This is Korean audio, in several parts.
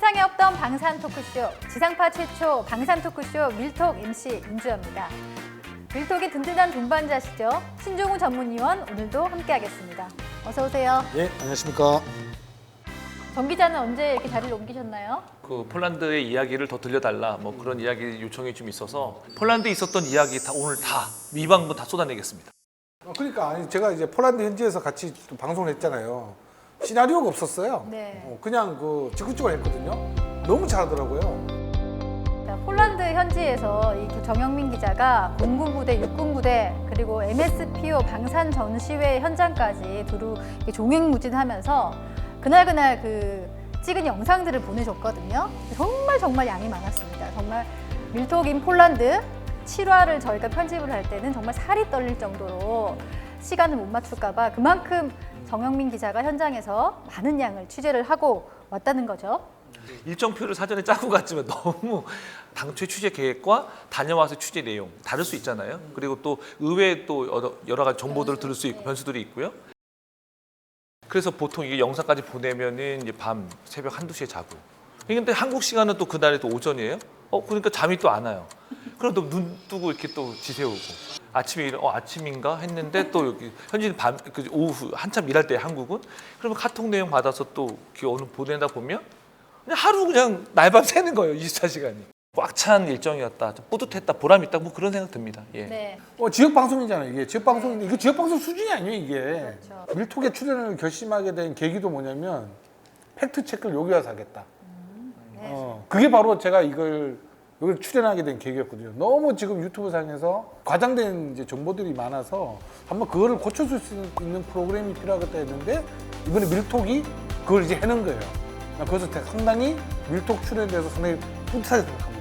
세상에 없던 방산 토크쇼, 지상파 최초 방산 토크쇼 밀톡 MC 임주연입니다. 밀톡이 든든한 동반자시죠. 신종우 전문위원 오늘도 함께하겠습니다. 어서 오세요. 예, 안녕하십니까. 정 기자는 언제 이렇게 자리를 옮기셨나요? 그 폴란드의 이야기를 더 들려달라 뭐 그런 이야기 요청이 좀 있어서 폴란드에 있었던 이야기 다 오늘 다 미방문 다 쏟아내겠습니다. 그러니까 아니, 제가 이제 폴란드 현지에서 같이 또 방송을 했잖아요. 시나리오가 없었어요. 네. 그냥 그 직구적으로 했거든요. 너무 잘하더라고요. 자, 폴란드 현지에서 이 정영민 기자가 공군부대, 육군부대 그리고 MSPO 방산 전시회 현장까지 두루 종횡무진하면서 그날 그 찍은 영상들을 보내줬거든요. 정말 양이 많았습니다. 정말 밀톡인 폴란드 7화를 저희가 편집을 할 때는 정말 살이 떨릴 정도로 시간을 못 맞출까 봐 그만큼 정영민 기자가 현장에서 많은 양을 취재를 하고 왔다는 거죠. 일정표를 사전에 짜고 갔지만 너무 당초의 취재 계획과 다녀와서 취재 내용 다를 수 있잖아요. 그리고 또 의외의 또 여러 가지 정보들을 들을 수 있고 변수들이 있고요. 그래서 보통 이게 영상까지 보내면은 이제 밤 새벽 1-2시에 자고. 근데 한국 시간은 또 그날이 또 오전이에요. 그러니까 잠이 또 안 와요. 그럼 또 눈 뜨고 이렇게 또 지새우고. 아침에 아침인가 했는데 또 여기 현지는 그 오후 한참 일할 때 한국은 그러면 카톡 내용 받아서 또 오늘 보내다 보면 그냥 하루 그냥 날밤 새는 거예요. 24시간이. 꽉 찬 일정이었다. 좀 뿌듯했다. 보람 있다. 뭐 그런 생각 듭니다. 예. 네. 지역 방송이잖아요. 이게 지역 방송인데 이거 지역 방송 수준이 아니에요. 이게 그렇죠. 밀톡에 출연을 결심하게 된 계기도 뭐냐면 팩트 체크를 여기 와서 하겠다. 네. 그게 바로 제가 이걸 출연하게 된 계기였거든요. 너무 지금 유튜브 상에서 과장된 이제 정보들이 많아서 한번 그거를 고쳐줄 수 있는 프로그램이 필요하겠다 했는데 이번에 밀톡이 그걸 이제 해낸 거예요. 그래서 상당히 밀톡 출연에 대해서 상당히 뿌듯하게 생각합니다.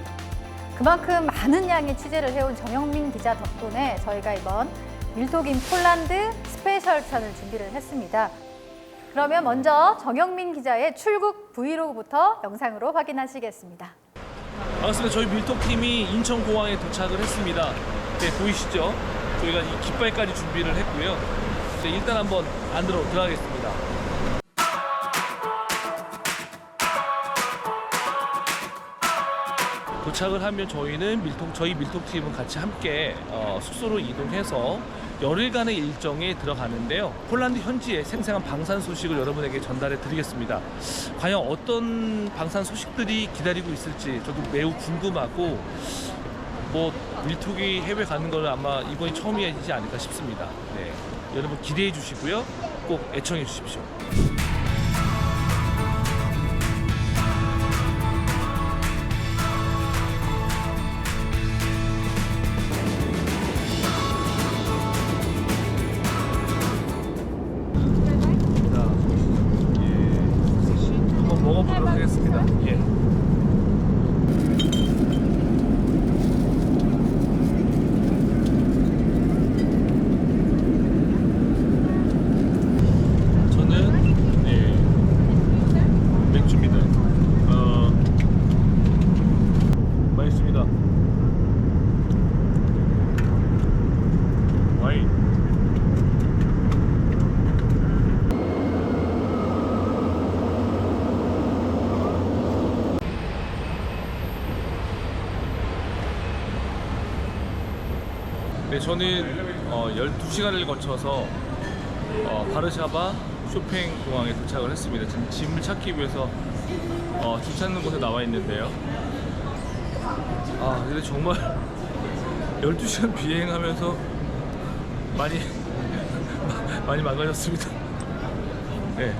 그만큼 많은 양의 취재를 해온 정영민 기자 덕분에 저희가 이번 밀톡인 폴란드 스페셜 편을 준비를 했습니다. 그러면 먼저 정영민 기자의 출국 브이로그부터 영상으로 확인하시겠습니다. 반갑습니다. 저희 밀톡팀이 인천공항에 도착을 했습니다. 네, 보이시죠? 저희가 이 깃발까지 준비를 했고요. 네, 일단 한번 안으로 들어가겠습니다. 도착을 하면 저희는 저희 밀톡팀은 같이 함께 숙소로 이동해서 열흘간의 일정에 들어가는데요. 폴란드 현지의 생생한 방산 소식을 여러분에게 전달해 드리겠습니다. 과연 어떤 방산 소식들이 기다리고 있을지 저도 매우 궁금하고 밀톡이 해외 가는 거는 아마 이번이 처음이지 않을까 싶습니다. 네, 여러분 기대해 주시고요. 꼭 애청해 주십시오. 먹어보도록 하겠습니다. 예. 저는 맥주입니다. 맛있습니다. 와인. 네, 저는 12시간을 거쳐서 바르샤바 쇼팽 공항에 도착을 했습니다. 지금 짐을 찾기 위해서 짐 찾는 곳에 나와 있는데요. 근데 정말 12시간 비행하면서 많이 망가졌습니다. 네.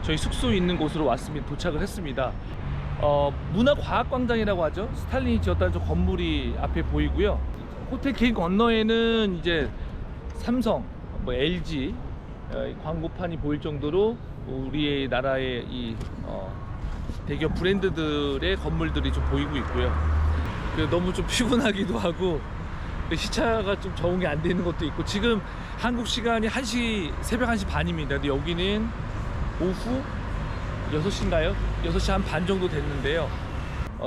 저희 숙소 있는 곳으로 왔습니다. 도착을 했습니다. 문화과학광장이라고 하죠. 스탈린이 지었다는 저 건물이 앞에 보이고요. 호텔 길 건너에는 이제 삼성, LG 광고판이 보일 정도로 우리의 나라의 이 대기업 브랜드들의 건물들이 좀 보이고 있고요. 너무 좀 피곤하기도 하고 시차가 좀 적응이 안 되는 것도 있고 지금 한국 시간이 새벽 1시 반입니다. 근데 여기는 오후 6시인가요? 6시 한 반 정도 됐는데요.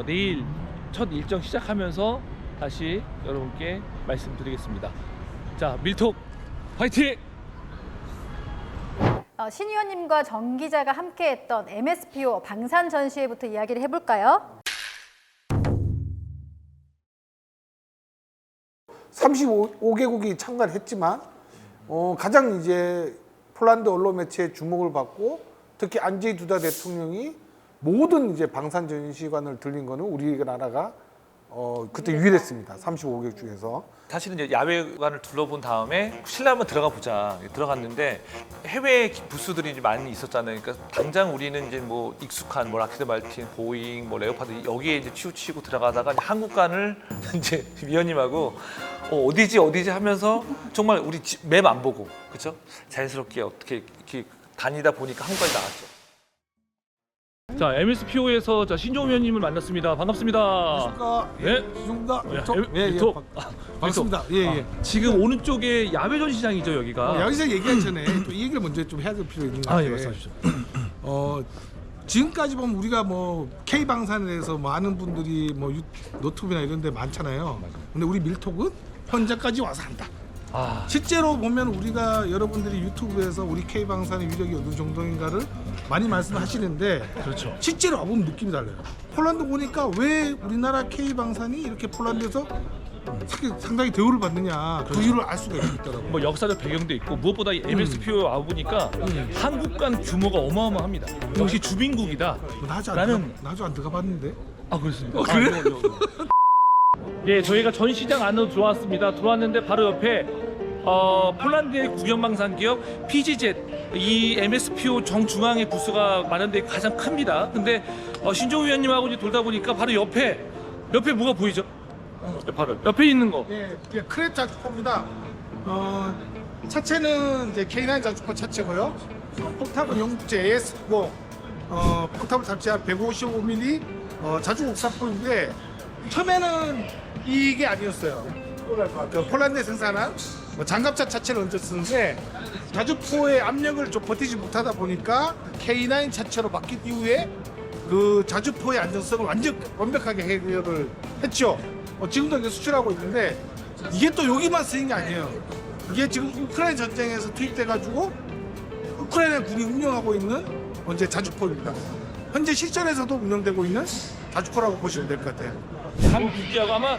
내일 첫 일정 시작하면서 다시 여러분께 말씀드리겠습니다. 자, 밀톡 화이팅! 신 의원님과 정 기자가 함께했던 MSPO 방산 전시회부터 이야기를 해볼까요? 35개국이 참가를 했지만 가장 이제 폴란드 언론 매체의 주목을 받고 특히 안제이 두다 대통령이 모든 이제 방산 전시관을 들린 거는 우리나라가 그때 유일했습니다. 35개국 중에서. 사실은 이제 야외관을 둘러본 다음에 실내 한번 들어가 보자. 들어갔는데 해외 부스들이 이제 많이 있었잖아요. 그러니까 당장 우리는 이제 뭐 익숙한 뭐 락히드 말틴, 보잉, 뭐 레오파드 여기에 이제 치우치고 들어가다가 이제 한국관을 이제 위원님하고 어디지 하면서 정말 우리 맵 안 보고 그렇죠? 자연스럽게 어떻게 이렇게 다니다 보니까 한국관이 나왔죠. 자, MSPO에서 신종우 위원님을 만났습니다. 반갑습니다. 안녕하십니까. 네. 이종다. 밀톡. 반갑습니다. 예. 지금 오른쪽에 야외 전시장이죠, 여기가. 여기서 얘기하기 전에 또 이 얘기를 먼저 좀 해야 될 필요 있는 것 같아요. 예, 말씀하십시오. 지금까지 보면 우리가 뭐 K 방산에 대해서 많은 분들이 뭐 노트북이나 이런 데 많잖아요. 근데 우리 밀톡은 현장까지 와서 한다. 실제로 보면 우리가 여러분들이 유튜브에서 우리 K 방산의 위력이 어느 정도인가를 많이 말씀하시는데 그렇죠. 실제로 와보면 느낌이 달라요. 폴란드 오니까 왜 우리나라 K 방산이 이렇게 폴란드에서 상당히 대우를 받느냐 그 이유를 알 수가 있더라고요. 뭐 역사적 배경도 있고 무엇보다 이 MSPO에 와 보니까 한국관 규모가 어마어마합니다. 역시 주민국이다. 나는 나도 안 들어가 봤는데. 그렇습니다. 그래? 예, 저희가 전시장 안으로 들어왔습니다. 들어왔는데 바로 옆에 폴란드의 국영방산 기업 PGZ 이 MSPO 정중앙의 부스가 마련돼 가장 큽니다. 근데 신종우 위원님하고 이제 돌다 보니까 바로 옆에 뭐가 보이죠? 바로 옆에 있는 거. 예, 크랩 자주포입니다. 차체는 이제 K9 자주포 차체고요. 폭탑은 영국제 AS90, 폭탑을 탑재한 155mm 자주 옥사포인데 처음에는 이게 아니었어요. 그 폴란드에 생산한 장갑차 차체를 얹어 쓰는데 자주포의 압력을 좀 버티지 못하다 보니까 K9 차체로 바뀐 이후에 그 자주포의 안정성을 완벽하게 해결을 했죠. 지금도 이제 수출하고 있는데 이게 또 여기만 쓰인 게 아니에요. 이게 지금 우크라이나 전쟁에서 투입돼가지고 우크라이나 군이 운영하고 있는 이제 자주포입니다. 현재 실전에서도 운영되고 있는 자주포라고 보시면 될 것 같아요. 한국 국기하고 아마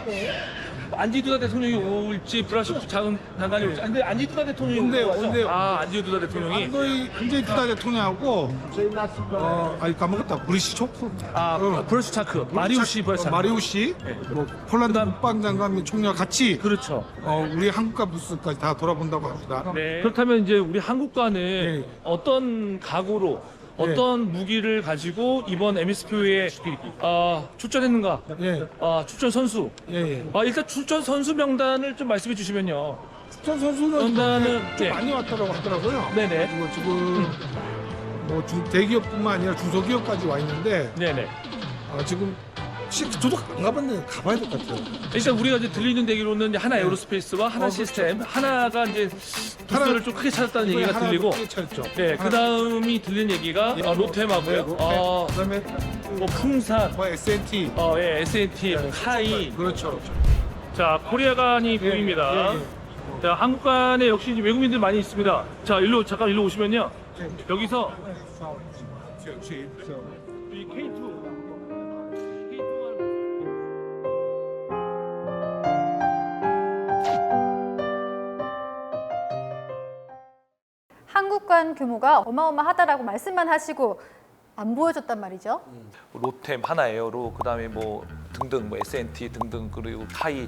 안지 두다 대통령이 올지 브라시프 작은 장관이 올지. 근데 안지 두다 대통령이 온대요. 안지 두다 대통령이. 안제이 두다 대통령하고 까먹었다. 브리시 초프. 브라시차크 마리우시 브라시차크. 마리우시 뭐 폴란드 국방장관 및 총리와 같이 그렇죠. 우리 한국과 부스까지 다 돌아본다고 합니다. 네. 그렇다면 이제 우리 한국과는 네. 어떤 각오로 어떤 무기를 가지고 이번 MSPO에 출전했는가? 예. 출전 선수. 예. 일단 출전 선수 명단을 좀 말씀해 주시면요. 전 선수는 명단은 좀 많이 왔다고 하더라고요. 네네. 그리고 지금 뭐 대기업뿐만 아니라 중소기업까지 와 있는데 네네. 지금 저도 안 가봤는데 가봐야 될 것 같아요. 일단 우리가 이제 들리는 얘기로는 이제 하나 에어로스페이스와 하나 시스템, 하나가 이제 부스를 좀 크게 찾았다는 얘기가 들리고, 찾았죠. 네, 그 다음이 들리는 얘기가 로템하고요. 그다음에 뭐 풍산, 뭐 SNT. S&T, 카이. 그렇죠. 자, 코리아관이 보입니다. 자, 한국관에 역시 이제 외국인들 많이 있습니다. 자, 잠깐 일로 오시면요. 여기서 이 K2. 한국관 규모가 어마어마하다라고 말씀만 하시고 안 보여줬단 말이죠. 로템, 하나 에어로 그다음에 뭐 등등 뭐 S&T 등등 그리고 카이,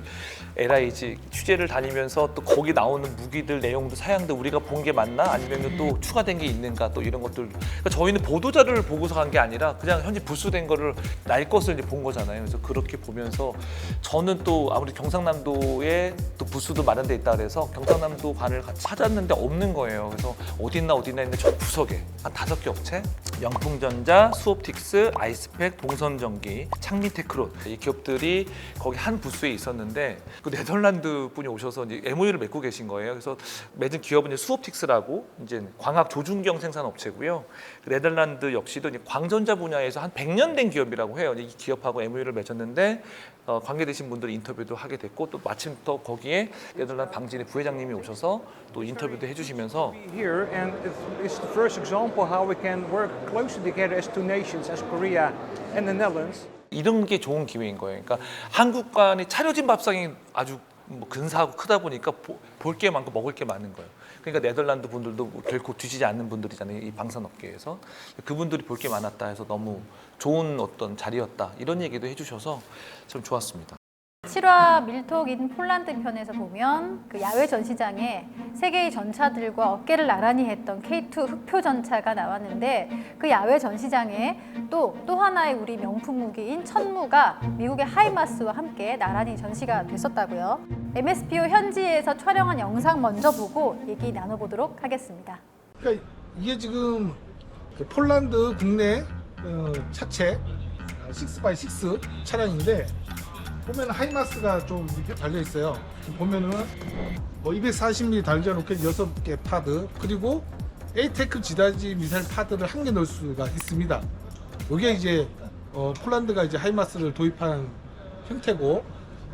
LIG 취재를 다니면서 또 거기 나오는 무기들 내용도 사양도 우리가 본 게 맞나 아니면 또 추가된 게 있는가 또 이런 것들 그러니까 저희는 보도자료를 보고서 간 게 아니라 그냥 현재 부수된 거를 날 것을 이제 본 거잖아요. 그래서 그렇게 보면서 저는 또 아무리 경상남도에 또 부수도 마련돼 있다 그래서 경상남도 관을 찾았는데 없는 거예요. 그래서 어디 있나 했는데 저 구석에 한 5개 업체 영풍전자, 수옵틱스, 아이스팩, 동선전기, 창민테크론 이 기업들이 거기 한 부스에 있었는데 그 네덜란드 분이 오셔서 이제 MOU를 맺고 계신 거예요. 그래서 맺은 기업은 이제 수옵틱스라고 이제 광학 조준경 생산 업체고요. 그 네덜란드 역시도 이제 광전자 분야에서 한 100년 된 기업이라고 해요. 이 기업하고 MOU를 맺었는데 관계되신 분들 인터뷰도 하게 됐고 또 마침 또 거기에 네덜란드 방진의 부회장님이 오셔서 또 인터뷰도 해주시면서 Here, and it's the first example how we can work closely together as two nations, as Korea and the Netherlands. 이런 게 좋은 기회인 거예요. 그러니까 한국 간의 차려진 밥상이 아주 뭐 근사하고 크다 보니까 볼 게 많고 먹을 게 많은 거예요. 그러니까 네덜란드 분들도 뭐 결코 뒤지지 않는 분들이잖아요. 이 방산업계에서 그분들이 볼 게 많았다 해서 너무 좋은 어떤 자리였다 이런 얘기도 해주셔서 참 좋았습니다. 7화 밀톡인 폴란드 편에서 보면 그 야외 전시장에 세계의 전차들과 어깨를 나란히 했던 K2 흑표 전차가 나왔는데 그 야외 전시장에 또 하나의 우리 명품 무기인 천무가 미국의 하이마스와 함께 나란히 전시가 됐었다고요. MSPO 현지에서 촬영한 영상 먼저 보고 얘기 나눠보도록 하겠습니다. 그러니까 이게 지금 그 폴란드 국내 차체 6x6 차량인데 보면 하이마스가 좀 이렇게 달려 있어요. 보면은 뭐 240mm 달전 로켓 6개 파드 그리고 에이테크 지다지 미사일 파드를 한 개 넣을 수가 있습니다. 이게 이제 폴란드가 이제 하이마스를 도입한 형태고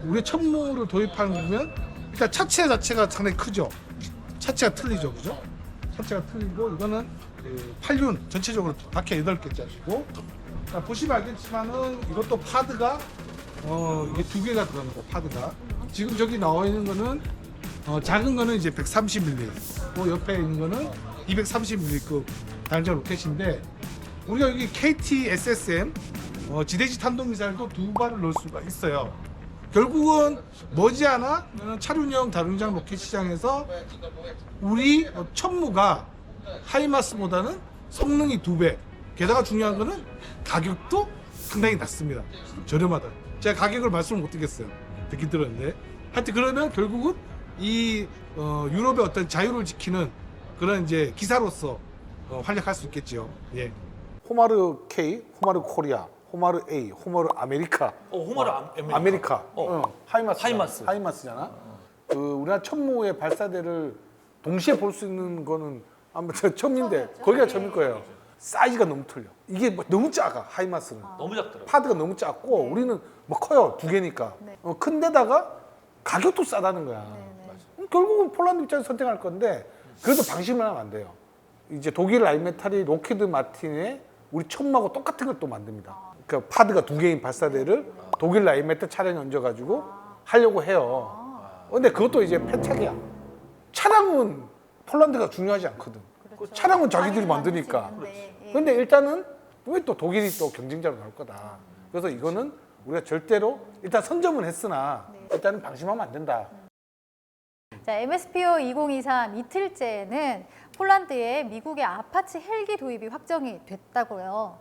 우리 천무를 도입한 거면 일단 차체 자체가 상당히 크죠. 차체가 틀리죠, 그죠? 차체가 틀리고 이거는 8륜 전체적으로 바퀴 8개짜리고 보시면 알겠지만은 이것도 파드가 이게 2개가 들어갑니다. 파드가 지금 저기 나와 있는 거는 작은 거는 이제 130mm 또 옆에 있는 거는 230mm급 단자 로켓인데 우리가 여기 KT SSM 지대지 탄도미사일도 2발을 넣을 수가 있어요. 결국은 머지않아 차륜형 다륜장 로켓 시장에서 우리 천무가 하이마스보다는 성능이 2배 게다가 중요한 거는 가격도 상당히 낮습니다. 저렴하다. 제가 가격을 말씀을 못 드리겠어요. 듣긴 들었는데 하여튼 그러면 결국은 이 유럽의 어떤 자유를 지키는 그런 이제 기사로서 활약할 수 있겠죠. 예. 호마르 K, 호마르 코리아, 호마르 A, 호마르 아메리카. 호마르 아메리카. 하이마스. 하이마스잖아. 그 우리나라 천무의 발사대를 동시에 볼 수 있는 거는 아마 처음인데 거기가 처음일 거예요. 사이즈가 너무 틀려. 이게 뭐 너무 작아. 하이마스는. 너무 작더라고요. 파드가 너무 작고 우리는 뭐 커요. 2개니까. 네. 큰데다가 가격도 싸다는 거야. 결국은 폴란드 입장에서 선택할 건데 그래도 방심을 하면 안 돼요. 이제 독일 라인메탈이 로키드 마틴의 우리 천무하고 똑같은 걸 또 만듭니다. 그러니까 파드가 2개인 발사대를 독일 라인메탈 차량에 얹어가지고 하려고 해요. 근데 그것도 이제 패착이야. 차량은 폴란드가 중요하지 않거든. 그렇죠. 차량은 자기들이 만드니까. 예. 근데 일단은 왜 또 독일이 또 경쟁자로 나올 거다. 그래서 이거는 우리가 절대로 일단 선점은 했으나 일단은 방심하면 안 된다. 자, MSPO 2023 이틀째는 폴란드에 미국의 아파치 헬기 도입이 확정이 됐다고요.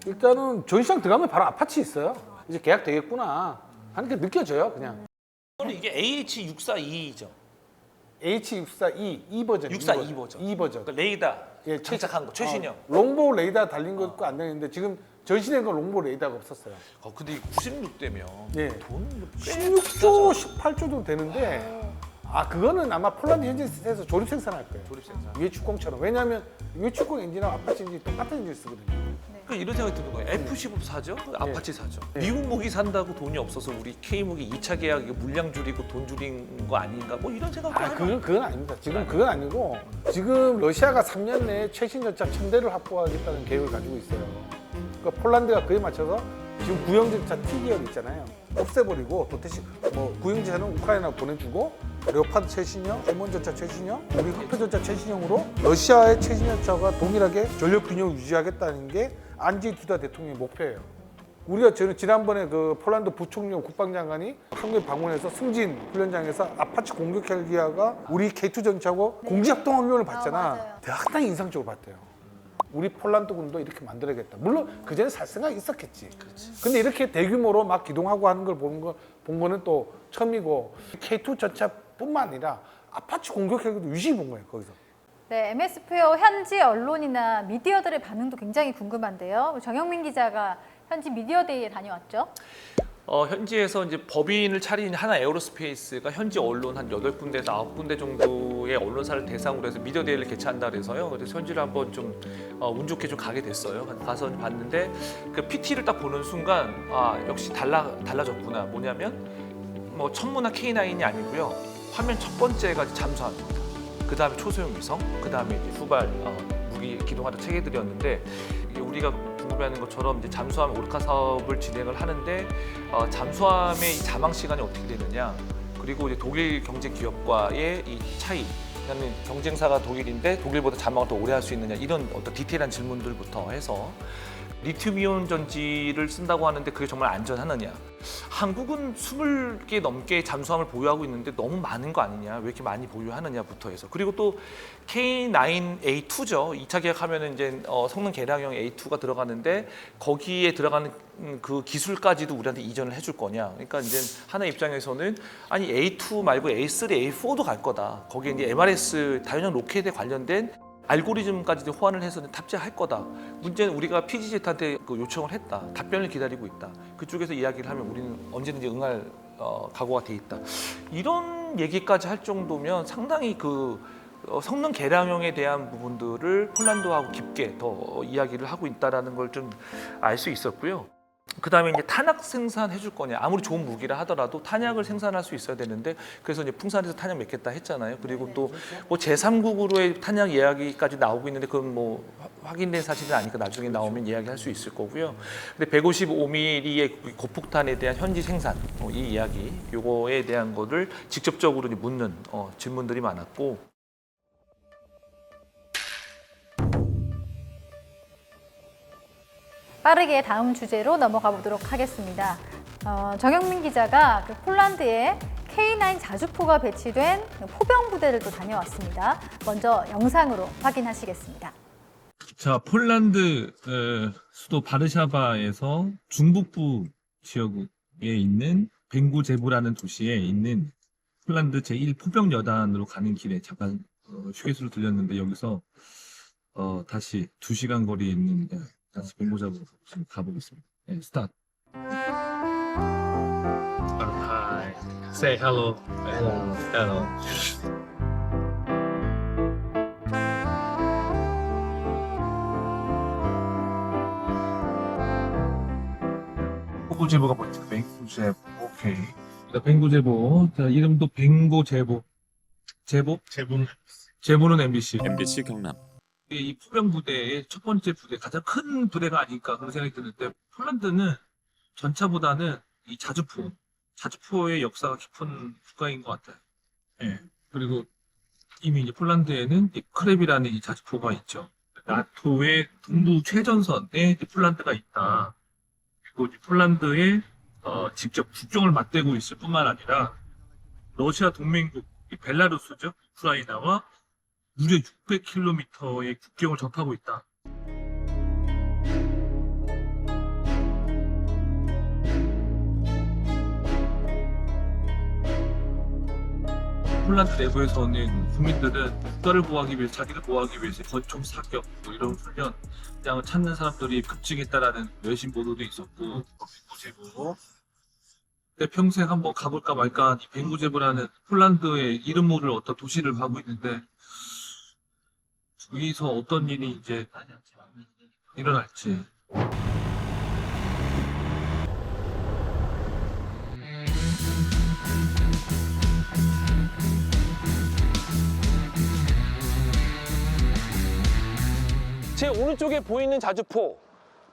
일단은 전시장 들어가면 바로 아파치 있어요. 이제 계약 되겠구나 하는 게 느껴져요, 그냥. 이게 AH-642죠. H642 E 버전. 642 버전. E 버전. 그러니까 레이더 예, 장착한 거 최신형. 롱보 레이더 달린 거 있고 안 되는데 지금 전시된 건 롱보 레이더가 없었어요. 근데 96대면 예. 돈 16조, 18조도 되는데 그거는 아마 폴란드 현지에서 조립 생산할 거예요. 조립 생산. 위에축공처럼. 왜냐하면 위에축공 엔진하고 아파치 엔진이 똑같은 엔진을 쓰거든요. 그러니까 이런 생각이 드는 거예요. F-15 사죠? 아파치 사죠. 미국 무기 산다고 돈이 없어서 우리 K무기 2차 계약 이거 물량 줄이고 돈 줄인 거 아닌가? 뭐 이런 생각도 하나. 그건 아닙니다. 지금 그건 아니고 지금 러시아가 3년 내에 최신 전차 1000대를 확보하겠다는 계획을 가지고 있어요. 그러니까 폴란드가 그에 맞춰서 지금 구형 전차 T기열 있잖아요. 없애버리고 또 대신 뭐 구형 전차는 우크라이나 보내주고 레오파드 최신형, M1 전차 최신형, 우리 흑표 전차 최신형으로 러시아의 최신 전차와 동일하게 전력 균형을 유지하겠다는 게 안제이 두다 대통령의 목표예요. 우리가 저는 지난번에 그 폴란드 부총리 국방장관이 한국에 방문해서 승진 훈련장에서 아파치 공격 헬기가 우리 K2 전차하고 공지합동 훈련을 봤잖아. 맞아요. 상당히 인상적으로 봤대요. 우리 폴란드군도 이렇게 만들어야겠다. 물론 그전에 살 생각이 있었겠지. 근데 이렇게 대규모로 막 기동하고 하는 걸 본 거는 또 처음이고 K2 전차뿐만 아니라 아파치 공격 헬기도 유심히 본 거예요. 거기서. 네, MS표 현지 언론이나 미디어들의 반응도 굉장히 궁금한데요. 정영민 기자가 현지 미디어데이에 다녀왔죠? 현지에서 이제 법인을 차린 하나 에어로스페이스가 현지 언론 한 8군데에서 9군데 정도의 언론사를 대상으로 해서 미디어 데이를 개최한다 그래서요. 그래서 현지를 한번 좀 운 좋게 좀 가게 됐어요. 가서 봤는데 그 PT를 딱 보는 순간 역시 달라졌구나. 뭐냐면 뭐 천문학 K9이 아니고요. 화면 첫 번째가 잠수함입니다. 그 다음에 초소형 위성, 그 다음에 후발 무기 기동하는 체계들이었는데 이게 우리가 궁금해하는 것처럼 이제 잠수함 오르카 사업을 진행을 하는데 잠수함의 이 자망 시간이 어떻게 되느냐, 그리고 이제 독일 경제 기업과의 이 차이, 그다음에 경쟁사가 독일인데 독일보다 자망을 더 오래 할 수 있느냐, 이런 어떤 디테일한 질문들부터 해서 리튬이온 전지를 쓴다고 하는데 그게 정말 안전하느냐, 한국은 20개 넘게 잠수함을 보유하고 있는데 너무 많은 거 아니냐, 왜 이렇게 많이 보유하느냐부터 해서, 그리고 또 K9A2죠. 2차 계약하면은 이제 성능 개량형 A2가 들어가는데 거기에 들어가는 그 기술까지도 우리한테 이전을 해줄 거냐. 그러니까 이제 하나 입장에서는 아니 A2 말고 A3, A4도 갈 거다. 거기에 이제 MRS 다연형 로켓에 관련된 알고리즘까지도 호환을 해서 탑재할 거다. 문제는 우리가 PGZ한테 그 요청을 했다. 답변을 기다리고 있다. 그쪽에서 이야기를 하면 우리는 언제든지 응할 각오가 돼 있다. 이런 얘기까지 할 정도면 상당히 그 성능 개량형에 대한 부분들을 폴란드하고 깊게 더 이야기를 하고 있다라는 걸 좀 알 수 있었고요. 그 다음에 이제 탄약 생산해 줄 거냐. 아무리 좋은 무기라 하더라도 탄약을 생산할 수 있어야 되는데, 그래서 이제 풍산에서 탄약 맺겠다 했잖아요. 그리고 또 뭐 제3국으로의 탄약 이야기까지 나오고 있는데 그건 뭐 확인된 사실은 아니니까 나중에 나오면 이야기할 수 있을 거고요. 근데 155mm의 고폭탄에 대한 현지 생산, 이 이야기, 요거에 대한 거를 직접적으로 이제 묻는 질문들이 많았고. 빠르게 다음 주제로 넘어가 보도록 하겠습니다. 정영민 기자가 그 폴란드에 K9 자주포가 배치된 포병 부대를 또 다녀왔습니다. 먼저 영상으로 확인하시겠습니다. 자, 폴란드 수도 바르샤바에서 중북부 지역에 있는 벵고제보라는 도시에 있는 폴란드 제1포병여단으로 가는 길에 잠깐 휴게소를 들렸는데, 여기서 다시 2시간 거리에 있는 다시 벵고잡으로 지금 가보겠습니다. 네, 스타트. Hi. Say hello. Hello. Hello. 벵고제보가 뭐지? 벵고제보. 오케이. 자, 벵고제보. 자, 이름도 벵고제보. 제보는 MBC. MBC 경남. 이 포병 부대의 첫 번째 부대, 가장 큰 부대가 아닐까 그런 생각이 드는데, 폴란드는 전차보다는 이 자주포의 역사가 깊은 국가인 것 같아요. 예. 그리고 이미 이제 폴란드에는 이 크랩이라는 이 자주포가 있죠. 나토의 동부 최전선에 폴란드가 있다. 그리고 이 폴란드에 직접 국경을 맞대고 있을 뿐만 아니라 러시아 동맹국 이 벨라루스죠. 우크라이나와 무려 600km의 국경을 접하고 있다. 폴란드 내부에서는 국민들은 국가를 보호하기 위해서, 자기를 보호하기 위해서 권총 사격, 뭐 이런 훈련, 그냥 찾는 사람들이 급증했다라는 외신 보도도 있었고, 벵고제보. 근데 평생 한번 가볼까 말까 이 벵고제보라는 폴란드의 이름 모를 어떤 도시를 가고 있는데, 여기서 어떤 일이 이제 일어날지. 제 오른쪽에 보이는 자주포,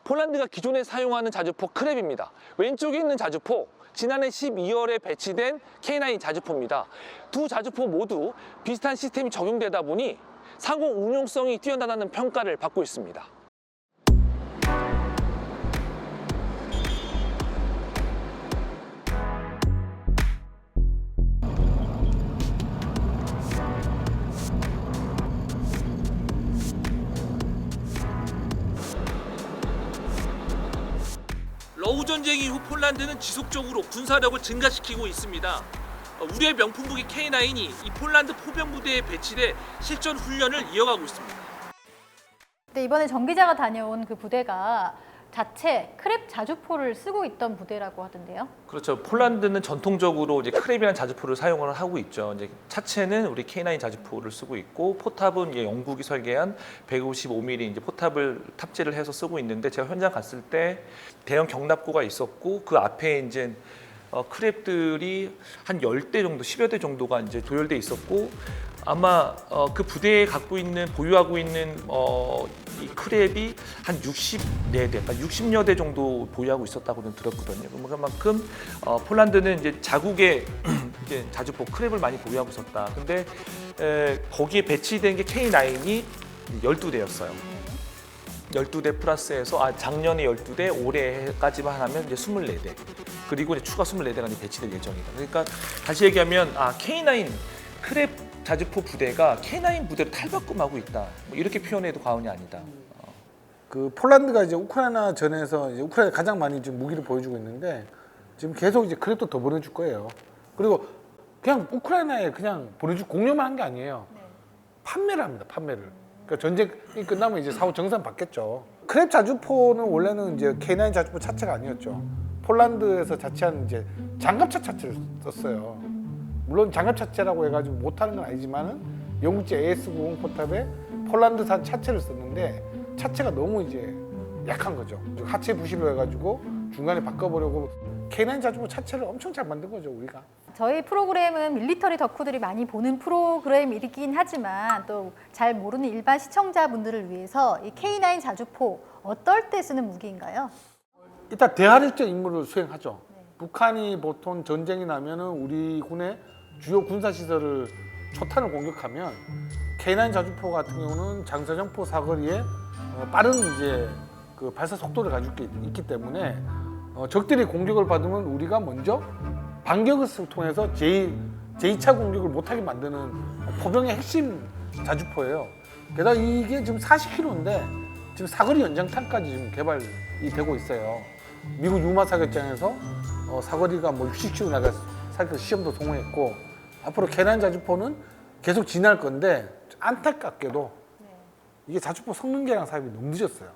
폴란드가 기존에 사용하는 자주포 크랩입니다. 왼쪽에 있는 자주포, 지난해 12월에 배치된 K9 자주포입니다. 두 자주포 모두 비슷한 시스템이 적용되다 보니 상공 운용성이 뛰어나다는 평가를 받고 있습니다. 러우 전쟁 이후 폴란드는 지속적으로 군사력을 증가시키고 있습니다. 우리의 명품 무기 K9이 이 폴란드 포병 부대에 배치돼 실전 훈련을 이어가고 있습니다. 근데 이번에 정 기자가 다녀온 그 부대가 자체 크랩 자주포를 쓰고 있던 부대라고 하던데요. 그렇죠. 폴란드는 전통적으로 이제 크랩이라는 자주포를 사용을 하고 있죠. 이제 차체는 우리 K9 자주포를 쓰고 있고 포탑은 이제 영국이 설계한 155mm 이제 포탑을 탑재를 해서 쓰고 있는데 제가 현장 갔을 때 대형 경납고가 있었고 그 앞에 이제 크랩들이 한 10대 정도, 10여 대 정도가 이제 도열돼 있었고 아마 그 부대에 보유하고 있는 이 크랩이 한 64대, 그러니까 60여 대 정도 보유하고 있었다고는 들었거든요. 그만큼 폴란드는 이제 자국의 이제 자주포 크랩을 많이 보유하고 있었다. 근데 거기에 배치된 게 K9이 12대였어요. 12대 플러스해서 작년에 12대, 올해까지만 하면 이제 24대. 그리고 이제 추가 24대가 이제 배치될 예정이다. 그러니까 다시 얘기하면 K9 크랩 자주포 부대가 K9 부대로 탈바꿈하고 있다. 뭐 이렇게 표현해도 과언이 아니다. 그 폴란드가 이제 우크라이나 전에서 이제 우크라이나 가장 많이 지금 무기를 보여주고 있는데 지금 계속 이제 크랩도 더 보내줄 거예요. 그리고 그냥 우크라이나에 그냥 보내줄 공유만 한 게 아니에요. 판매를 합니다. 판매를. 그러니까 전쟁이 끝나면 이제 사후 정산 받겠죠. 크랩 자주포는 원래는 이제 K9 자주포 차체가 아니었죠. 폴란드에서 자체한 이제 장갑차 차체를 썼어요. 물론 장갑 차체라고 해가지고 못하는 건 아니지만은 영국제 AS90 포탑에 폴란드산 차체를 썼는데 차체가 너무 이제 약한 거죠. 하체 부실로 해가지고 중간에 바꿔보려고 K9 자주포 차체를 엄청 잘 만든 거죠, 우리가. 저희 프로그램은 밀리터리 덕후들이 많이 보는 프로그램이긴 하지만 또 잘 모르는 일반 시청자분들을 위해서 이 K9 자주포 어떨 때 쓰는 무기인가요? 일단 대화력적 임무를 수행하죠. 북한이 보통 전쟁이 나면은 우리 군의 주요 군사시설을 초탄을 공격하면 K9 자주포 같은 경우는 장사정포 사거리에 빠른 이제 그 발사 속도를 가지고 있기 때문에 적들이 공격을 받으면 우리가 먼저 반격을 통해서 제2차 공격을 못하게 만드는 포병의 핵심 자주포예요. 게다가 이게 지금 40km인데 지금 사거리 연장탄까지 지금 개발이 되고 있어요. 미국 유마 사격장에서 사거리가 뭐 60km 나갈 사격 시험도 성공했고 앞으로 K9 자주포는 계속 진화할 건데 안타깝게도 이게 자주포 성능계랑 사업이 너무 늦었어요.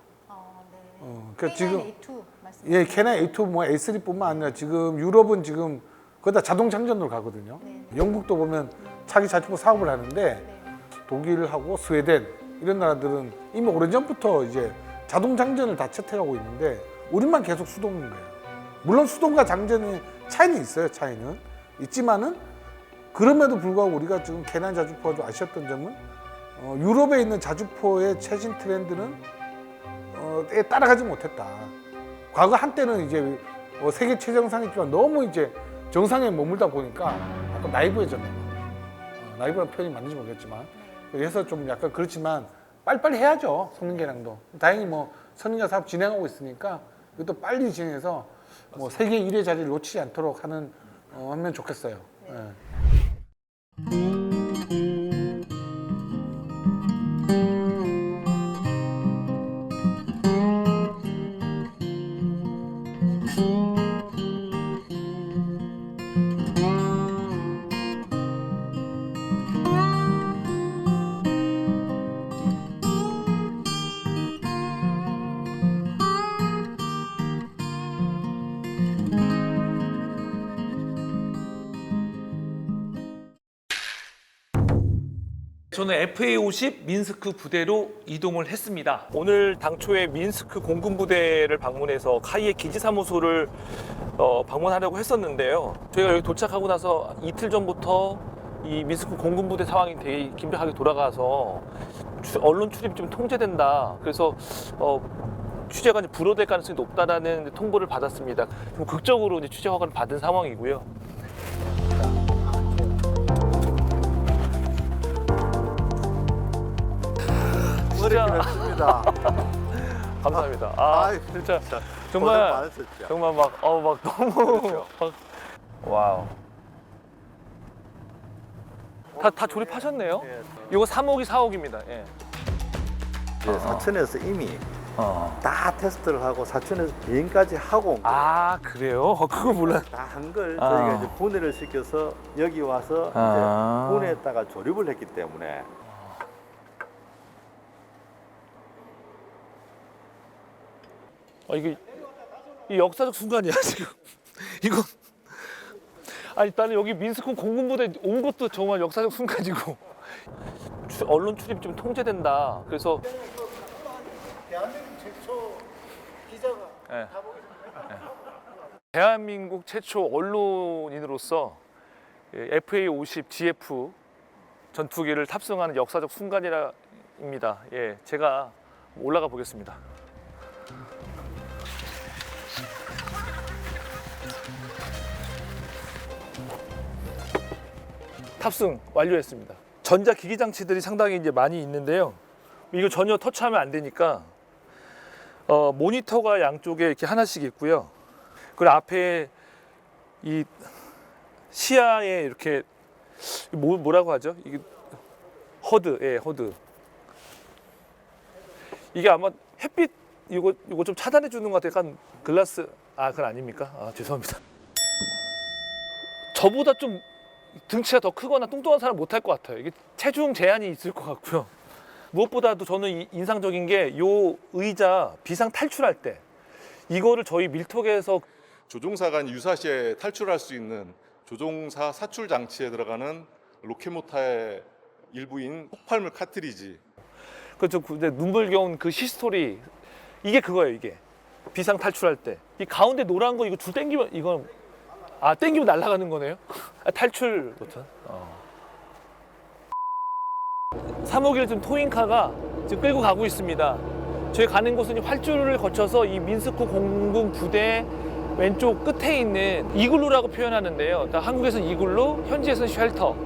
그러니까 지금 K9A2 말씀. 예, K9A2 뭐 A3뿐만 아니라 지금 유럽은 지금 거기다 자동 장전으로 가거든요. 영국도 보면 차기 자주포 사업을 하는데 독일하고 스웨덴 이런 나라들은 이미 오래전부터 이제 자동 장전을 다 채택하고 있는데 우리만 계속 수동인 거예요. 물론 수동과 장전의 차이는 있어요. 차이는 있지만은 그럼에도 불구하고 우리가 지금 K9 자주포가 좀 아쉬웠던 점은 유럽에 있는 자주포의 최신 트렌드는 따라가지 못했다. 과거 한때는 이제 세계 최정상이지만 너무 이제 정상에 머물다 보니까 약간 나이브해졌나 봐. 나이브라는 표현이 맞는지 모르겠지만 그래서 좀 약간 그렇지만 빨리빨리 해야죠. 성능 개량도. 다행히 뭐 선인자 사업 진행하고 있으니까 이것도 빨리 진행해서 뭐 세계 1위 자리를 놓치지 않도록 하면 좋겠어요. 네. 저는 FA50 민스크 부대로 이동을 했습니다. 오늘 당초에 민스크 공군 부대를 방문해서 카이의 기지 사무소를 방문하려고 했었는데요. 저희가 여기 도착하고 나서 이틀 전부터 이 민스크 공군 부대 상황이 되게 긴박하게 돌아가서 언론 출입이 좀 통제된다. 그래서 취재가 이제 불허될 가능성이 높다라는 통보를 받았습니다. 좀 극적으로 이제 취재 허가를 받은 상황이고요. 진짜 뵙습니다. 감사합니다. 진짜 정말 정말 막 너무 막 와우. 다 조립하셨네요? 이거 3호기 4호기입니다. 예. 사천에서 이미 다 테스트를 하고 사천에서 비행까지 하고 온 거예요. 아 그래요? 그거 몰라. 다 한 걸 아. 저희가 이제 분해를 시켜서 여기 와서 아. 이제 분해했다가 조립을 했기 때문에 이게 이 역사적 순간이야 지금. 이거 아니 나는 여기 민스콘 공군부대 온 것도 정말 역사적 순간이고 언론 출입 좀 통제된다. 그래서 대한민국 최초 기자가 예. 대한민국 최초 언론인으로서 FA-50 GF 전투기를 탑승하는 역사적 순간이라입니다. 예, 제가 올라가 보겠습니다. 탑승 완료했습니다. 전자 기기 장치들이 상당히 이제 많이 있는데요. 이거 전혀 터치하면 안 되니까 모니터가 양쪽에 이렇게 하나씩 있고요. 그리고 앞에 이 시야에 이렇게 뭐라고 하죠? 이게 허드, 예, 허드. 이게 아마 햇빛 이거 좀 차단해 주는 것 같아요. 약간 글라스, 그건 아닙니까? 죄송합니다. 저보다 좀 등치가 더 크거나 뚱뚱한 사람 못 할 것 같아요. 이게 체중 제한이 있을 것 같고요. 무엇보다도 저는 인상적인 게 요 의자 비상 탈출할 때 이거를 저희 밀톡에서 조종사가 유사시에 탈출할 수 있는 조종사 사출 장치에 들어가는 로켓모터의 일부인 폭발물 카트리지. 그저 눈물겨운 그 히스토리 이게 그거예요. 이게 비상 탈출할 때 이 가운데 노란 거 이거 줄 당기면 이건 당기면 날아가는 거네요. 탈출 버튼. 351 지금 토잉카가 지금 끌고 가고 있습니다. 저희 가는 곳은 활주를 거쳐서 이 민스크 공군 부대 왼쪽 끝에 있는 이글루라고 표현하는데요. 그러니까 한국에서는 이글루, 현지에서는 쉘터.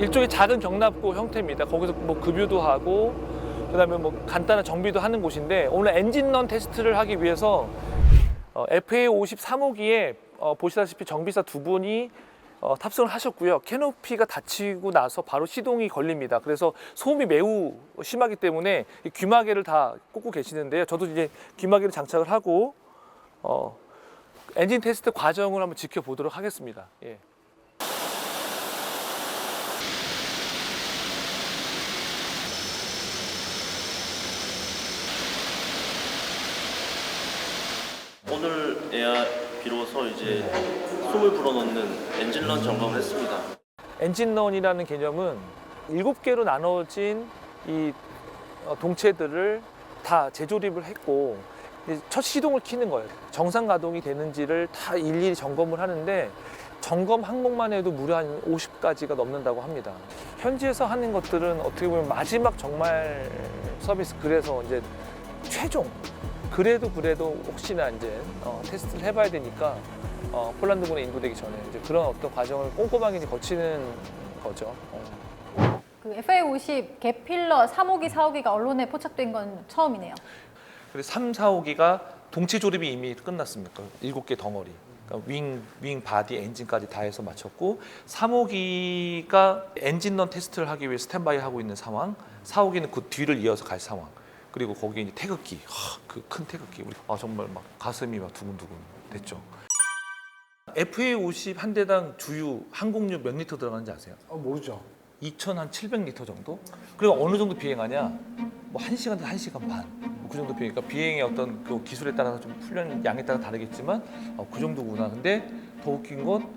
일종의 작은 경납고 형태입니다. 거기서 뭐 급유도 하고 그다음에 뭐 간단한 정비도 하는 곳인데 오늘 엔진런 테스트를 하기 위해서 FA-50 3호기에 보시다시피 정비사 두 분이 탑승을 하셨고요. 캐노피가 닫히고 나서 바로 시동이 걸립니다. 그래서 소음이 매우 심하기 때문에 귀마개를 다 꽂고 계시는데요. 저도 이제 귀마개를 장착을 하고 엔진 테스트 과정을 한번 지켜보도록 하겠습니다. 예. 오늘에야 비로소 이제 숨을 불어넣는 엔진런 점검을 했습니다. 엔진런이라는 개념은 7개로 나눠진 이 동체들을 다 재조립을 했고 이제 첫 시동을 켜는 거예요. 정상 가동이 되는지를 다 일일이 점검을 하는데 점검 항목만 해도 무려 한 50가지가 넘는다고 합니다. 현지에서 하는 것들은 어떻게 보면 마지막 정말 서비스, 그래서 이제 최종 그래도 혹시나 이제 테스트를 해봐야 되니까 폴란드군에 인도되기 전에 이제 그런 어떤 과정을 꼼꼼하게 거치는 거죠. 그 FA-50 개필러 3호기, 4호기가 언론에 포착된 건 처음이네요. 그리고 3, 4호기가 동체 조립이 이미 끝났습니다. 7개 덩어리. 그러니까 윙, 바디, 엔진까지 다 해서 마쳤고 3호기가 엔진런 테스트를 하기 위해 스탠바이 하고 있는 상황, 4호기는 그 뒤를 이어서 갈 상황. 그리고 거기에 이제 태극기, 그 큰 태극기, 정말 막 가슴이 막 두근두근 됐죠. FA-50 한 대당 주유 항공유 몇 리터 들어가는지 아세요? 모르죠. 2,700리터 정도? 그리고 어느 정도 비행하냐? 뭐 1시간, 1시간 반. 그 정도 비행이니까 비행의 어떤 그 기술에 따라서 좀 훈련 양에 따라 다르겠지만 그 정도구나. 근데 더 웃긴 건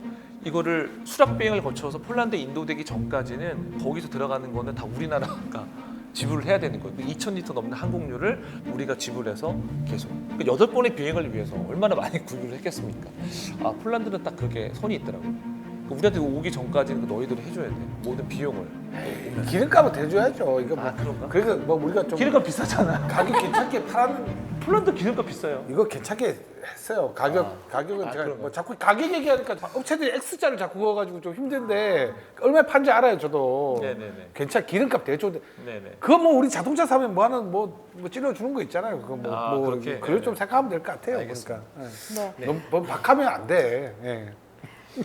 이거를 수락 비행을 거쳐서 폴란드에 인도되기 전까지는 거기서 들어가는 거는 다 우리나라가 지불을 해야 되는 거예요. 2,000리터 넘는 항공유를 우리가 지불해서 계속 8번의 비행을 위해서 얼마나 많이 구입을 했겠습니까? 폴란드는 딱 그게 선이 있더라고요. 우리한테 오기 전까지는 너희들이 해줘야 돼. 모든 비용을. 기름값은 대줘야죠. 이거 뭐 그런가? 그래서 뭐 우리가 좀 기름값 비싸잖아. 가격 괜찮게 팔았는 폴란드 기름값 비싸요. 이거 괜찮게 했어요. 가격은 제가 그런가? 뭐 자꾸 가격 얘기하니까 업체들이 X자를 자꾸 그어가지고 좀 힘든데 얼마에 판지 알아요, 저도. 네네네. 괜찮아, 기름값 대줘도. 네네. 그거 뭐 우리 자동차 사면 뭐 하는 뭐 찔러주는 거 있잖아요. 그거 뭐 그렇게? 그걸 좀 생각하면 될 것 같아요. 알겠습니다. 그러니까 네. 너무 박하면 안 돼. 예.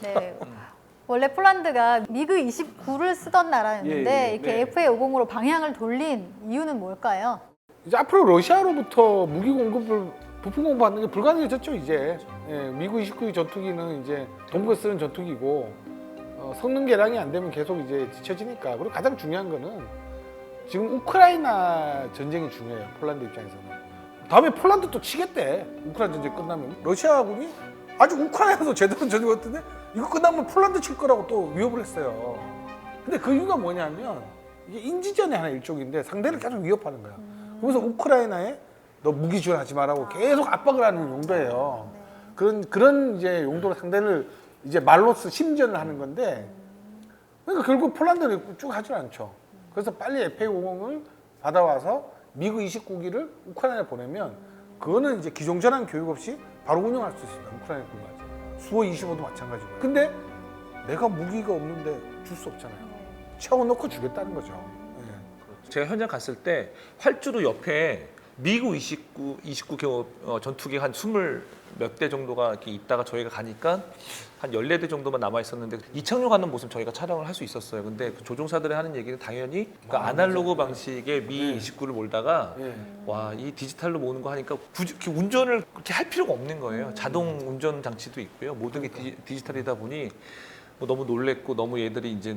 네. 원래 폴란드가 미그 29를 쓰던 나라였는데 예, 예. 이렇게 네. FA-50으로 방향을 돌린 이유는 뭘까요? 이제 앞으로 러시아로부터 무기 공급을 부품 공급받는 게 불가능해졌죠 이제. 예, 미국 29기 전투기는 이제 동부에 쓰는 전투기고 성능 개량이 안 되면 계속 이제 뒤처지니까. 그리고 가장 중요한 거는 지금 우크라이나 전쟁이 중요해요. 폴란드 입장에서는. 다음에 폴란드 또 치겠대. 우크라이나 전쟁 끝나면. 러시아군이 아직 우크라이나도 제대로 전쟁 했는데 이거 끝나면 폴란드 칠 거라고 또 위협을 했어요. 근데 그 이유가 뭐냐면 이게 인지전의 하나 일종인데 상대를 계속 위협하는 거야. 그래서 우크라이나에 너 무기 지원하지 말라고 계속 압박을 하는 용도예요. 그런 이제 용도로 상대를 이제 말로써 심전을 하는 건데, 그러니까 결국 폴란드는 쭉 하질 않죠. 그래서 빨리 FA50을 받아와서 미국 29기를 우크라이나에 보내면 그거는 이제 기종전환 교육 없이 바로 운영할 수 있습니다. 우크라이나까지. 수호 25도 마찬가지고요. 근데 내가 무기가 없는데 줄 수 없잖아요. 채워놓고 주겠다는 거죠. 제가 현장 갔을 때 활주로 옆에 미국 29개 전투기 한 20 몇 대 정도가 이렇게 있다가 저희가 가니까 한 14대 정도만 남아 있었는데 이착륙 하는 모습 저희가 촬영을 할 수 있었어요. 근데 그 조종사들이 하는 얘기는 당연히 그러니까 아날로그 방식의 미 29를 몰다가 와, 이 디지털로 모으는 거 하니까 굳이 이렇게 운전을 그렇게 할 필요가 없는 거예요. 자동 운전 장치도 있고요. 모든 게 디지털이다 보니 뭐 너무 놀랬고 너무 얘들이 이제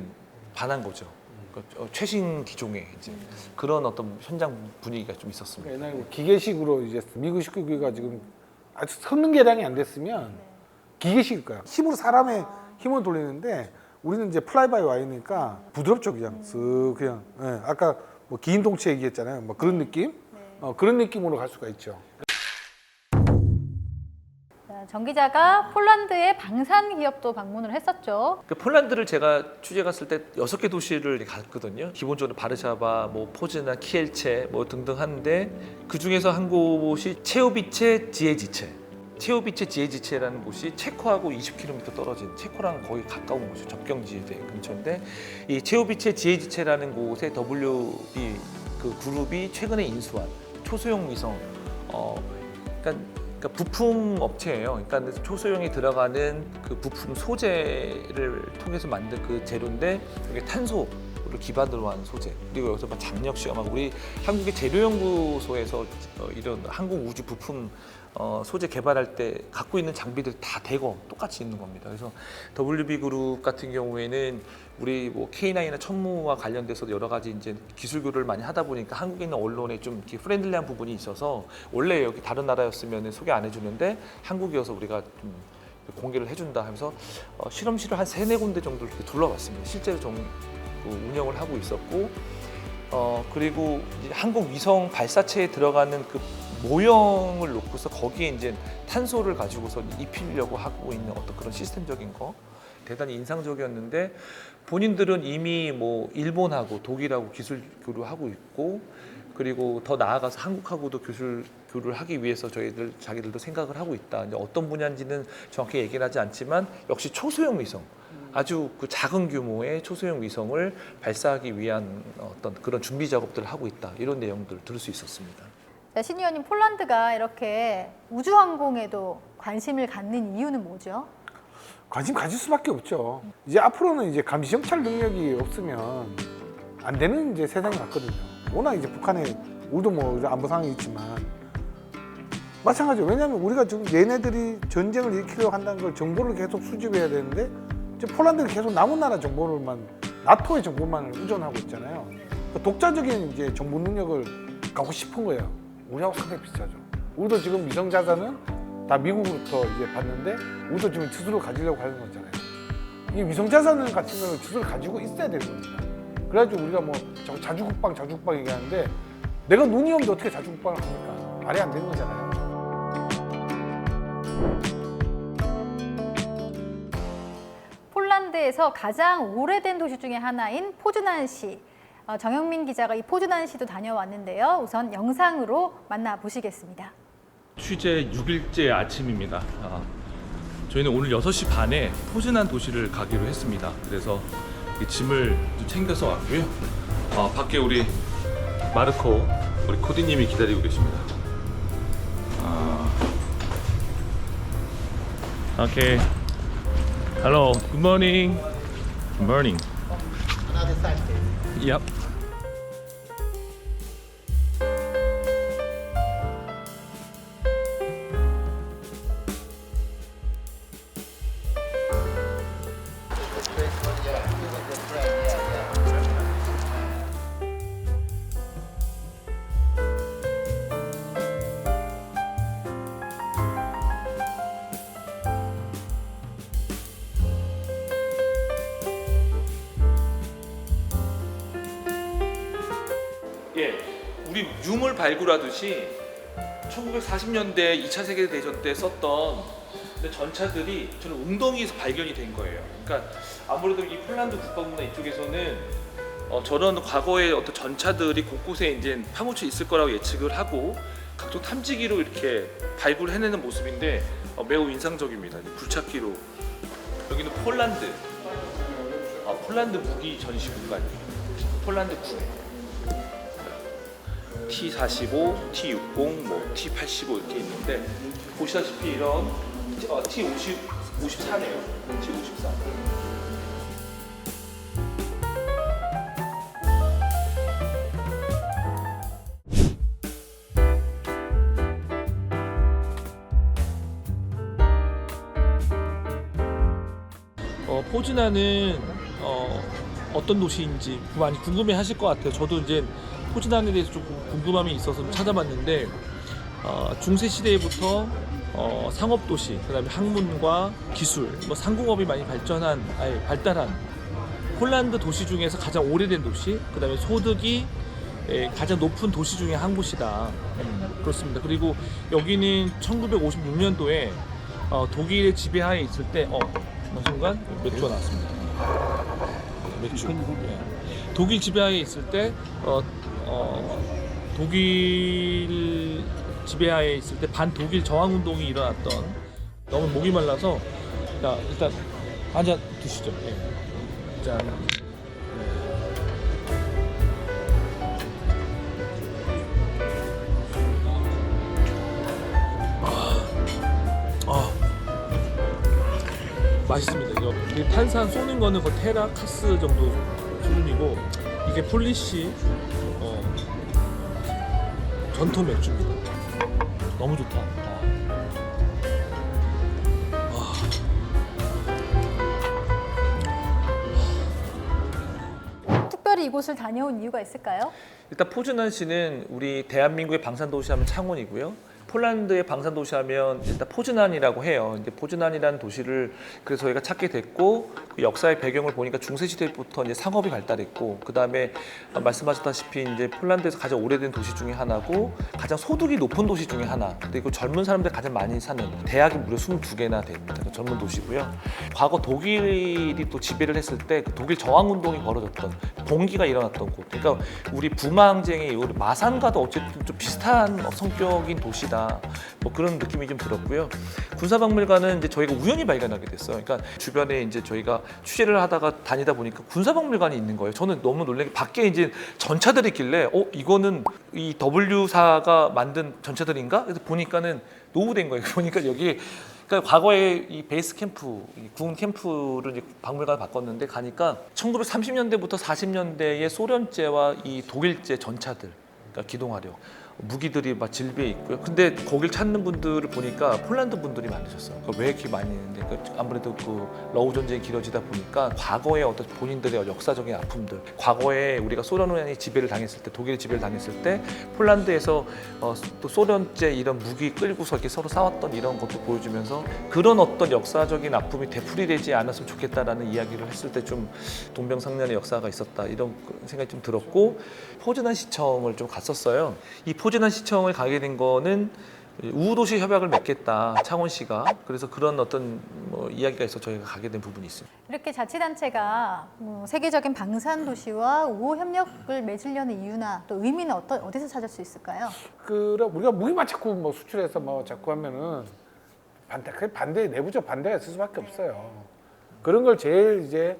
반한 거죠. 그러니까 최신 기종의 이제 그런 어떤 현장 분위기가 좀 있었습니다. 옛날 기계식으로 이제 미국 19기가 지금 아직 성능 개량이 안 됐으면 기계식일 거야. 힘으로 사람의 힘을 돌리는데 우리는 이제 플라이바이 와이니까 부드럽죠 그냥 쓱 그냥. 예, 아까 뭐 긴 동체 얘기했잖아요. 뭐 그런 느낌? 그런 느낌으로 갈 수가 있죠. 정 기자가 폴란드의 방산 기업도 방문을 했었죠. 그 폴란드를 제가 취재 갔을 때 6개 도시를 갔거든요. 기본적으로 바르샤바, 뭐 포즈나 키엘체 뭐 등등 하는데 그 중에서 한 곳이 체오비체 지에지체. 체오비체 지에지체라는 곳이 체코하고 20km 떨어진 체코랑 거의 가까운 곳이죠. 접경지에 근처인데 이 체오비체 지에지체라는 곳에 WB 그 그룹이 최근에 인수한 초소형 위성 그러니까 부품 업체예요. 그러니까 초소형이 들어가는 그 부품 소재를 통해서 만든 그 재료인데 이게 탄소를 기반으로 한 소재. 그리고 여기서 막 장력 시험하고 우리 한국의 재료연구소에서 이런 항공 우주 부품 소재 개발할 때 갖고 있는 장비들 다 대거 똑같이 있는 겁니다. 그래서 WB 그룹 같은 경우에는 우리 뭐 K9이나 천무와 관련돼서 여러 가지 이제 기술 교류를 많이 하다 보니까 한국에 있는 언론에 좀 이렇게 프렌들리한 부분이 있어서 원래 여기 다른 나라였으면 소개 안 해주는데 한국이어서 우리가 좀 공개를 해준다 하면서 실험실을 한 3-4군데 정도 이렇게 둘러봤습니다. 실제로 운영을 하고 있었고 그리고 이제 한국 위성 발사체에 들어가는 그 모형을 놓고서 거기에 이제 탄소를 가지고서 입히려고 하고 있는 어떤 그런 시스템적인 거 대단히 인상적이었는데 본인들은 이미 뭐 일본하고 독일하고 기술 교류하고 있고 그리고 더 나아가서 한국하고도 기술 교류를 하기 위해서 자기들도 생각을 하고 있다. 이제 어떤 분야인지는 정확히 얘기는 하지 않지만 역시 초소형 위성 아주 그 작은 규모의 초소형 위성을 발사하기 위한 어떤 그런 준비 작업들을 하고 있다. 이런 내용들을 들을 수 있었습니다. 신 의원님, 폴란드가 이렇게 우주항공에도 관심을 갖는 이유는 뭐죠? 관심 가질 수밖에 없죠. 이제 앞으로는 이제 감시 정찰 능력이 없으면 안 되는 이제 세상이 왔거든요. 워낙 이제 북한에 우리도 뭐 안보 상황이 있지만 마찬가지예요. 왜냐하면 우리가 지금 얘네들이 전쟁을 일으키려고 한다는 걸 정보를 계속 수집해야 되는데 이제 폴란드는 계속 남은 나라 정보를만 나토의 정보만을 의존하고 있잖아요. 그러니까 독자적인 이제 정보 능력을 갖고 싶은 거예요. 우리하고 상당히 비슷하죠. 우리도 지금 위성 자산은 다 미국으로부터 이제 받는데 우리도 지금 투수를 가지려고 하는 거잖아요. 이 위성 자산을 같은 걸 투수를 가지고 있어야 되는 겁니다. 그래가지고 우리가 뭐 자주국방 얘기하는데 내가 눈이 없는데 어떻게 자주국방을 합니까? 말이 안 되는 거잖아요. 폴란드에서 가장 오래된 도시 중에 하나인 포즈난시. 정영민 기자가 이 포즈난시도 다녀왔는데요. 우선 영상으로 만나보시겠습니다. 취재 6일째 아침입니다. 저희는 오늘 6시 반에 포즈난 도시를 가기로 했습니다. 그래서 이 짐을 좀 챙겨서 왔고요. 밖에 우리 마르코, 우리 코디님이 기다리고 계십니다. 오케이. Hello. Good morning. Good morning. Yep. 유물 발굴하듯이 1940년대 2차 세계대전 때 썼던 근데 전차들이 저는 웅덩이에서 발견이 된 거예요. 그러니까 아무래도 이 폴란드 국방부나 이쪽에서는 저런 과거의 어떤 전차들이 곳곳에 이제 파묻혀 있을 거라고 예측을 하고 각종 탐지기로 이렇게 발굴해내는 모습인데 매우 인상적입니다. 굴착기로 여기는 폴란드 무기 전시 공간이에요. 폴란드 군에 T45, T60, 뭐 T85 이렇게 있는데 보시다시피 이런 T54네요. T54. 포즈나는 어떤 도시인지 많이 궁금해하실 것 같아요. 저도 이제 포즈난에 대해서 조금 궁금함이 있어서 좀 찾아봤는데 중세 시대부터 상업 도시, 그다음에 학문과 기술, 뭐 상공업이 많이 발달한 폴란드 도시 중에서 가장 오래된 도시, 그다음에 소득이 가장 높은 도시 중에 한 곳이다. 그렇습니다. 그리고 여기는 1956년도에 독일의 지배하에 있을 때 어느 순간 맥주가 나왔습니다. 맥주. 독일 지배하에 있을 때 독일 지배하에 있을 때 반독일 저항 운동이 일어났던 너무 목이 말라서 자 일단 한잔 드시죠. 짠. 맛있습니다. 이거 탄산 쏘는 거는 거의 테라카스 정도 수준이고 이게 폴리시 전통 맥주입니다. 너무 좋다. 특별히 이곳을 다녀온 이유가 있을까요? 일단 포즈난시는 우리 대한민국의 방산도시 하면 창원이고요. 폴란드의 방산도시 하면 일단 포즈난이라고 해요. 이제 포즈난이라는 도시를 그래서 저희가 찾게 됐고 그 역사의 배경을 보니까 중세 시대부터 이제 상업이 발달했고 그 다음에 말씀하셨다시피 이제 폴란드에서 가장 오래된 도시 중에 하나고 가장 소득이 높은 도시 중에 하나 그리고 젊은 사람들 가장 많이 사는 대학이 무려 22개나 됩니다. 그 젊은 도시고요. 과거 독일이 또 지배를 했을 때 그 독일 저항 운동이 벌어졌던 봉기가 일어났던 곳. 그러니까 우리 부마항쟁의 우리 마산과도 어쨌든 좀 비슷한 성격인 도시다. 뭐 그런 느낌이 좀 들었고요. 군사박물관은 이제 저희가 우연히 발견하게 됐어요. 그러니까 주변에 이제 저희가 취재를 하다가 다니다 보니까 군사박물관이 있는 거예요. 저는 너무 놀란 게 밖에 이제 전차들이 있길래 이거는 이 W사가 만든 전차들인가? 그래서 보니까는 노후된 거예요. 보니까 여기 그러니까 과거에 이 베이스 캠프, 군 캠프를 이제 박물관을 바꿨는데 가니까 1930년대부터 40년대의 소련제와 이 독일제 전차들, 그러니까 기동화력. 무기들이 막 질비해 있고요. 근데 거길 찾는 분들을 보니까 폴란드 분들이 많으셨어요. 왜 이렇게 많이 있는데 아무래도 그 러우 전쟁이 길어지다 보니까 과거의 어떤 본인들의 역사적인 아픔들, 과거에 우리가 소련이 지배를 당했을 때, 독일이 지배를 당했을 때 폴란드에서 또 소련제 이런 무기 끌고서 이렇게 서로 싸웠던 이런 것도 보여주면서 그런 어떤 역사적인 아픔이 되풀이되지 않았으면 좋겠다라는 이야기를 했을 때 좀 동병상련의 역사가 있었다 이런 생각이 좀 들었고 포즈난 시청을 좀 갔었어요. 이 포즈난 시청을 가게 된 거는 우후도시 협약을 맺겠다 창원시가 그래서 그런 어떤 이야기가 있어 저희가 가게 된 부분이 있습니다. 이렇게 자치단체가 세계적인 방산 도시와 우호 협력을 맺으려는 이유나 또 의미는 어디서 찾을 수 있을까요? 우리가 무기만 자꾸 뭐 수출해서 뭐 자꾸 하면은 반대 내부적 반대가 있을 수밖에 없어요. 그런 걸 제일 이제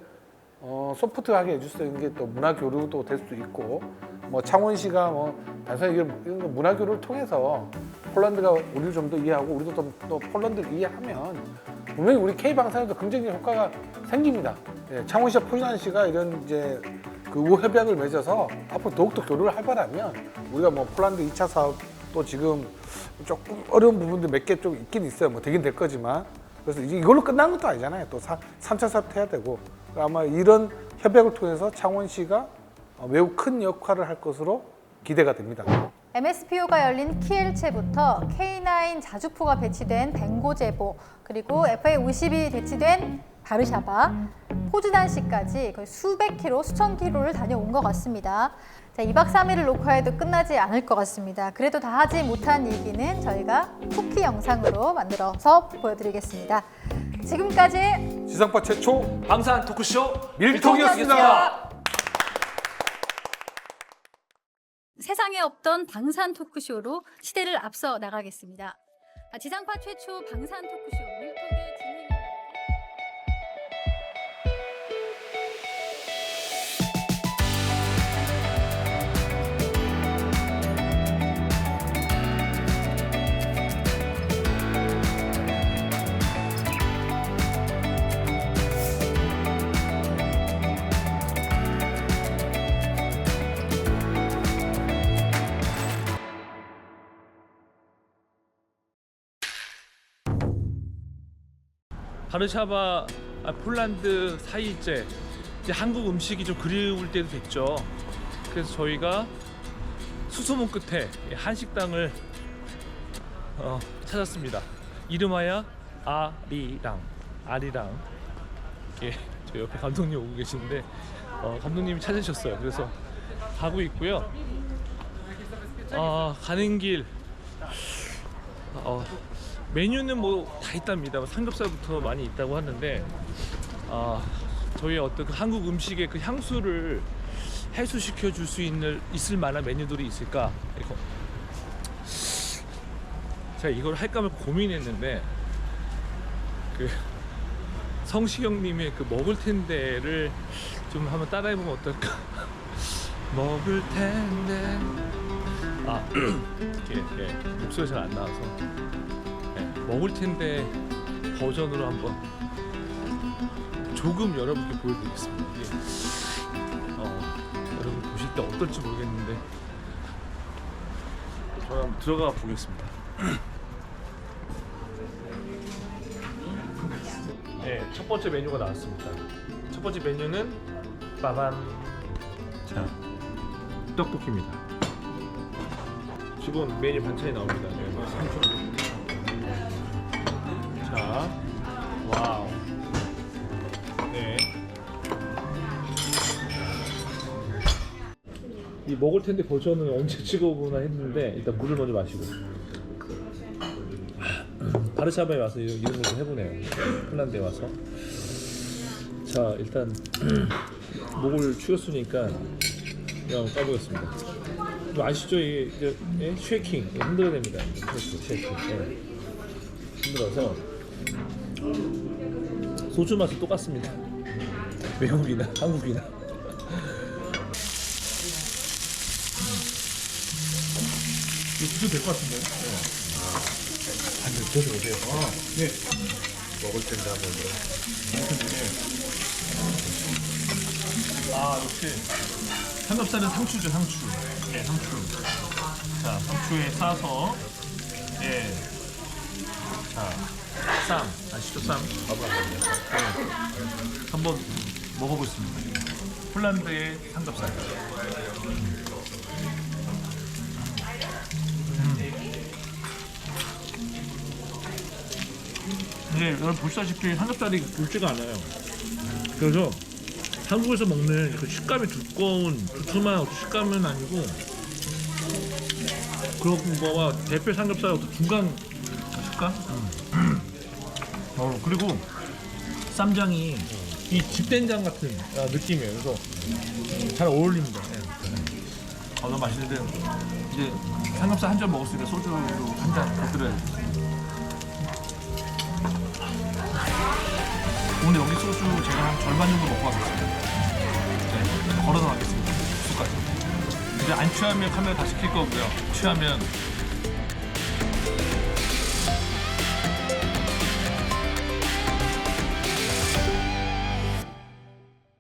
소프트하게 해줄 수 있는 게 또 문화 교류도 될 수도 있고 뭐 창원시가 뭐 단순히 이런 문화 교류를 통해서 폴란드가 우리를 좀 더 이해하고 우리도 또 폴란드를 이해하면 분명히 우리 K 방산에도 긍정적인 효과가 생깁니다. 예, 창원시와 포즈난시가 이런 이제 그 우호 협약을 맺어서 앞으로 더욱더 교류를 활발하면 우리가 뭐 폴란드 2차 사업도 지금 조금 어려운 부분들 몇 개 좀 있긴 있어요. 뭐 되긴 될 거지만 그래서 이걸로 끝난 것도 아니잖아요. 또 3차 사업도 해야 되고 아마 이런 협약을 통해서 창원시가 매우 큰 역할을 할 것으로 기대가 됩니다. MSPO가 열린 키엘체부터 K9 자주포가 배치된 벵고제보 그리고 FA50이 배치된 바르샤바, 포즈난시까지 거의 수백 킬로, 수천 킬로를 다녀온 것 같습니다. 자, 2박 3일을 녹화해도 끝나지 않을 것 같습니다. 그래도 다 하지 못한 얘기는 저희가 쿠키 영상으로 만들어서 보여드리겠습니다. 지금까지 지상파 최초 방산 토크쇼 밀통이었습니다. 세상에 없던 방산 토크쇼로 시대를 앞서 나가겠습니다. 지상파 최초 방산 토크쇼 밀톡의 진행입니다. 바르샤바, 폴란드 4일째 이제 한국 음식이 좀 그리울 때도 됐죠. 그래서 저희가 수소문 끝에 한식당을 찾았습니다. 이름하여 아리랑. 예, 저 옆에 감독님 오고 계시는데 감독님이 찾으셨어요. 그래서 가고 있고요. 가는 길 메뉴는 뭐 다 있답니다. 삼겹살부터 많이 있다고 하는데 저희의 어떤 그 한국 음식의 그 향수를 해소시켜 줄 수 있을 만한 메뉴들이 있을까? 제가 이걸 할까 말 고민했는데 그 성시경님의 그 먹을 텐데를 좀 한번 따라해보면 어떨까? 먹을 텐데 이게 목소리가 잘 안 나와서 먹을 텐데 버전으로 한번 조금 여러분께 보여드리겠습니다. 여러분 보실 때 어떨지 모르겠는데 저희 한번 들어가 보겠습니다. 네, 첫 번째 메뉴가 나왔습니다. 첫 번째 메뉴는 빠밤. 자, 떡볶이입니다. 기본 메뉴 반찬이 나옵니다. 네, 자, 와우. 네. 이 먹을 텐데 버전은 언제 찍어보나 했는데 일단 물을 먼저 마시고. 바르샤바에 와서 이런 걸 좀 해보네요. 폴란드에 와서. 자, 일단 목을 추렸으니까 그냥 까보겠습니다. 이거 아시죠? 이게 쉐이킹 흔들어야 됩니다. 쉐이킹. 네. 흔들어서 소주 맛은 똑같습니다. 외국이나 한국이나. 이거 드셔도 될 것 같은데요? 네. 드셔도 보세요. 네. 먹을 텐데 한번 역시 삼겹살은 상추죠, 상추. 네, 상추. 자, 상추에 싸서 예. 자, 쌈 아시죠? 쌈 밥을 한번 먹어보겠습니다. 폴란드의 삼겹살. 이제 여러분 보시다시피 삼겹살이 굵지가 않아요. 그래서 한국에서 먹는 그 식감이 두툼한 식감은 아니고 그런 거와 대표 삼겹살의 어떤 중간 식감? 그리고 쌈장이 이 집된장 같은 느낌이에요. 그래서 잘 어울립니다. 너무 맛있는데 이제 삼겹살 한 점 먹었으니까 소주로 한 잔 곁들여야죠. 오늘 여기 소주 제가 한 절반 정도 먹고 가겠습니다. 네, 걸어서 가겠습니다. 숙소까지. 이제 안 취하면 카메라 다시 킬 거고요. 취하면